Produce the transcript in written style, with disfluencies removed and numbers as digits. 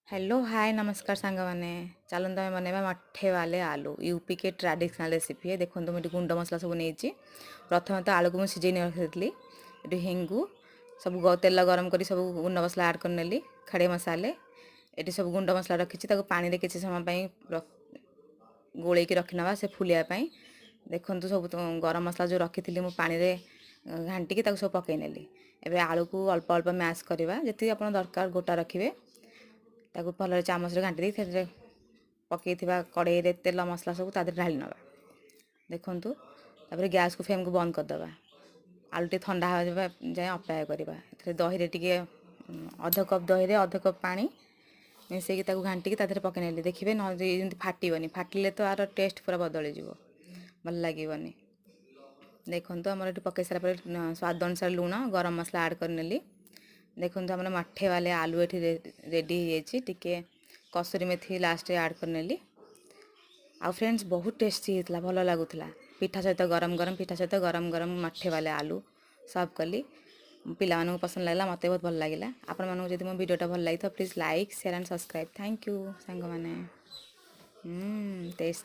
Hello hi नमस्कार सांग मैंने चलते आम बनवा मठे वाले आलू यूपी के ट्रेडिशनल रेसिपी है। देखो तो मुझे गुंड मसला सब नहीं प्रथम तो आलू को मुझे सिझे रखी ये हिंगू सब तेल गरम कर सब गुंड मसला ऐड कर नेली खड़े मसाले ये सब गुंड मसला रखी पानी में किसी समय गोल रखिना से फुलियापाई। देखो सब गरम मसला जो रखी थी पानी में घाटिकी सब पकई नेली। एबे आलू को अल्प अल्प मैश करवा जी आप दरकार गोटा रखिए ताको भल चामच घाटी दी पकई कड़े तेल मसला सब तादेह ढाली नवा। देखु गैस को फ्लेम को बंद करदे आलू टे ठंडा जाए अपेक्षा करवा। दही टे अध कप दही अध कप पानी मिसेक घाटिकी पकई नेली। देखिए न फाटनी फाटिले तो आर टेस्ट पूरा बदली भल लगे। देखो आम पकई सारा स्वाद अनुसार लुण गरम मसला ऐड कर नेली। देखो आम मठे वाले आलू ये रेडी टे कसुरी मेथी लास्ट ऐड कर नेली। आ फ्रेंड्स बहुत टेस्टी होता भल लगुला पिठा सहित गरम गरम पिठा सहित गरम गरम मठे वाले आलू सर्व कली। पिला पसंद लगा मत बहुत भल लगे। आपण मानू जब मो वीडियोटा भल लगी तो please like share and subscribe. Thank you सांग मैंने टेस्ट।